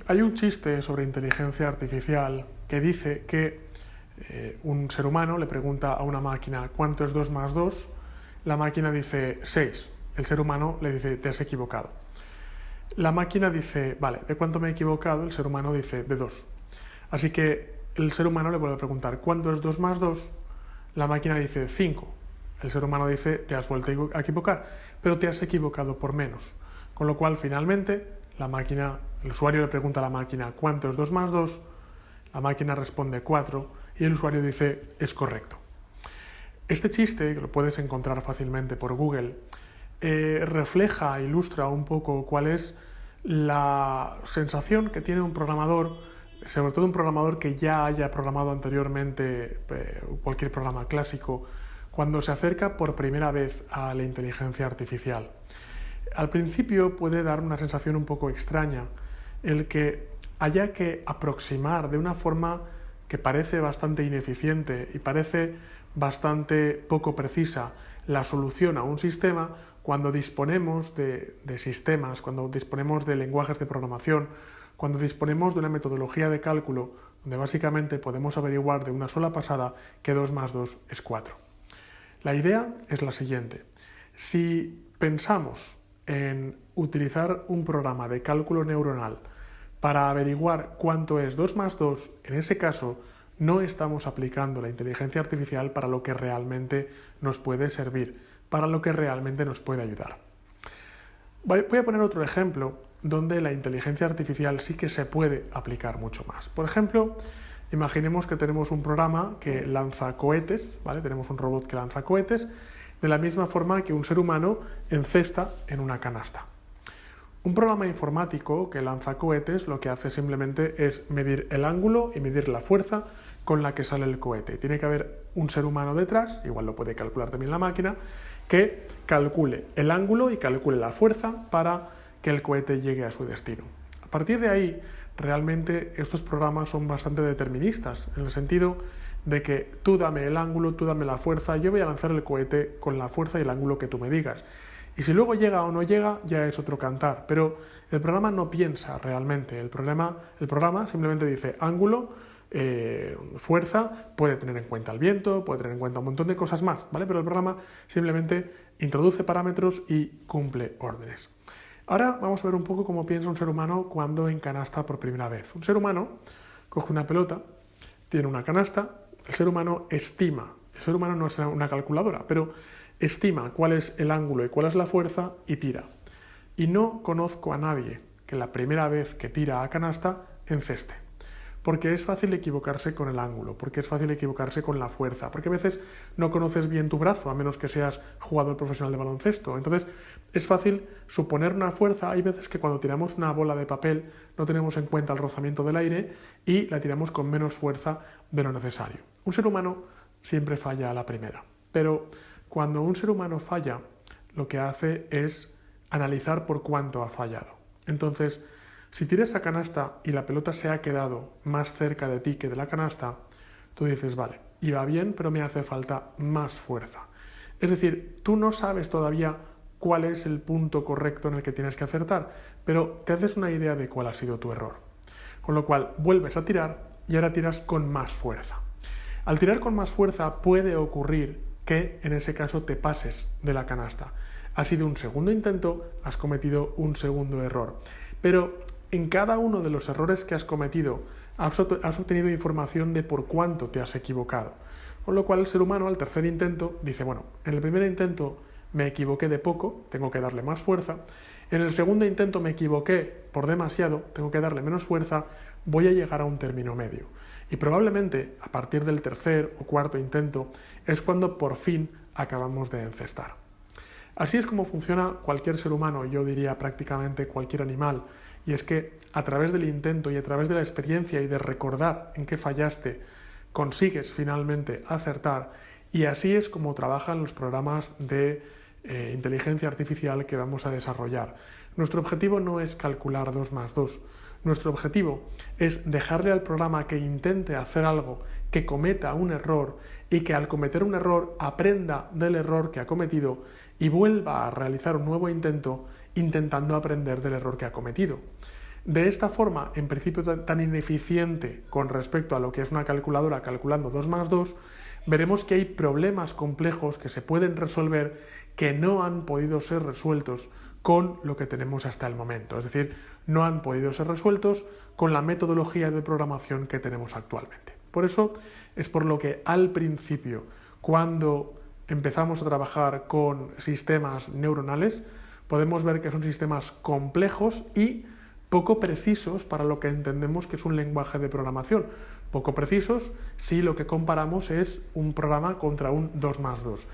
Hay un chiste sobre inteligencia artificial que dice que un ser humano le pregunta a una máquina ¿cuánto es 2 más 2? La máquina dice 6. El ser humano le dice te has equivocado. La máquina dice, vale, ¿de cuánto me he equivocado? El ser humano dice de 2. Así que el ser humano le vuelve a preguntar ¿cuánto es 2 más 2? La máquina dice 5. El ser humano dice te has vuelto a equivocar, pero te has equivocado por menos. Con lo cual, finalmente, el usuario le pregunta a la máquina ¿cuánto es 2 más 2? La máquina responde 4 y el usuario dice es correcto. Este chiste, que lo puedes encontrar fácilmente por Google, refleja, ilustra un poco cuál es la sensación que tiene un programador, sobre todo un programador que ya haya programado anteriormente cualquier programa clásico, cuando se acerca por primera vez a la inteligencia artificial. Al principio puede dar una sensación un poco extraña el que haya que aproximar de una forma que parece bastante ineficiente y parece bastante poco precisa la solución a un sistema cuando disponemos de sistemas, cuando disponemos de lenguajes de programación, cuando disponemos de una metodología de cálculo donde básicamente podemos averiguar de una sola pasada que 2 más 2 es 4. La idea es la siguiente. Si pensamos en utilizar un programa de cálculo neuronal para averiguar cuánto es 2 más 2, en ese caso no estamos aplicando la inteligencia artificial para lo que realmente nos puede servir, para lo que realmente nos puede ayudar. Voy a poner otro ejemplo donde la inteligencia artificial sí que se puede aplicar mucho más. Por ejemplo, imaginemos que tenemos un programa que lanza cohetes, ¿vale? Tenemos un robot que lanza cohetes de la misma forma que un ser humano encesta en una canasta. Un programa informático que lanza cohetes lo que hace simplemente es medir el ángulo y medir la fuerza con la que sale el cohete. Tiene que haber un ser humano detrás, igual lo puede calcular también la máquina, que calcule el ángulo y calcule la fuerza para que el cohete llegue a su destino. A partir de ahí, realmente estos programas son bastante deterministas, en el sentido de que tú dame el ángulo, tú dame la fuerza, yo voy a lanzar el cohete con la fuerza y el ángulo que tú me digas. Y si luego llega o no llega, ya es otro cantar. Pero el programa no piensa realmente. El programa simplemente dice ángulo, fuerza, puede tener en cuenta el viento, puede tener en cuenta un montón de cosas más, ¿vale? Pero el programa simplemente introduce parámetros y cumple órdenes. Ahora vamos a ver un poco cómo piensa un ser humano cuando encanasta por primera vez. Un ser humano coge una pelota, tiene una canasta, el ser humano estima. El ser humano no es una calculadora, pero estima cuál es el ángulo y cuál es la fuerza y tira. Y no conozco a nadie que la primera vez que tira a canasta enceste. Porque es fácil equivocarse con el ángulo, porque es fácil equivocarse con la fuerza, porque a veces no conoces bien tu brazo, a menos que seas jugador profesional de baloncesto. Entonces es fácil suponer una fuerza. Hay veces que cuando tiramos una bola de papel no tenemos en cuenta el rozamiento del aire y la tiramos con menos fuerza de lo necesario. Un ser humano siempre falla a la primera, pero cuando un ser humano falla, lo que hace es analizar por cuánto ha fallado. Entonces, si tiras a canasta y la pelota se ha quedado más cerca de ti que de la canasta, tú dices, vale, iba bien, pero me hace falta más fuerza. Es decir, tú no sabes todavía cuál es el punto correcto en el que tienes que acertar, pero te haces una idea de cuál ha sido tu error. Con lo cual, vuelves a tirar y ahora tiras con más fuerza. Al tirar con más fuerza puede ocurrir que en ese caso te pases de la canasta. Ha sido un segundo intento, has cometido un segundo error. Pero en cada uno de los errores que has cometido has obtenido información de por cuánto te has equivocado. Con lo cual el ser humano al tercer intento dice, bueno, en el primer intento me equivoqué de poco, tengo que darle más fuerza. En el segundo intento me equivoqué por demasiado, tengo que darle menos fuerza, voy a llegar a un término medio. Y probablemente a partir del tercer o cuarto intento es cuando por fin acabamos de encestar. Así es como funciona cualquier ser humano, yo diría prácticamente cualquier animal, y es que a través del intento y a través de la experiencia y de recordar en qué fallaste, consigues finalmente acertar, y así es como trabajan los programas de inteligencia artificial que vamos a desarrollar. Nuestro objetivo no es calcular 2 más 2, nuestro objetivo es dejarle al programa que intente hacer algo, que cometa un error y que al cometer un error aprenda del error que ha cometido y vuelva a realizar un nuevo intento intentando aprender del error que ha cometido. De esta forma, en principio tan ineficiente con respecto a lo que es una calculadora calculando 2 más 2, veremos que hay problemas complejos que se pueden resolver que no han podido ser resueltos con lo que tenemos hasta el momento. Es decir, no han podido ser resueltos con la metodología de programación que tenemos actualmente. Por eso es por lo que al principio, cuando empezamos a trabajar con sistemas neuronales, podemos ver que son sistemas complejos y poco precisos para lo que entendemos que es un lenguaje de programación. Poco precisos si lo que comparamos es un programa contra un 2 más 2.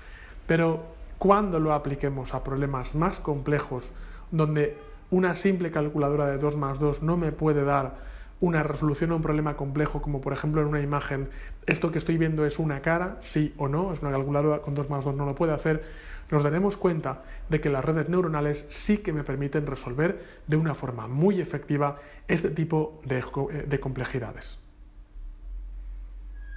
Pero cuando lo apliquemos a problemas más complejos, donde una simple calculadora de 2 más 2 no me puede dar una resolución a un problema complejo, como por ejemplo en una imagen, esto que estoy viendo es una cara, sí o no, es una calculadora con 2 más 2 no lo puede hacer, nos daremos cuenta de que las redes neuronales sí que me permiten resolver de una forma muy efectiva este tipo de complejidades.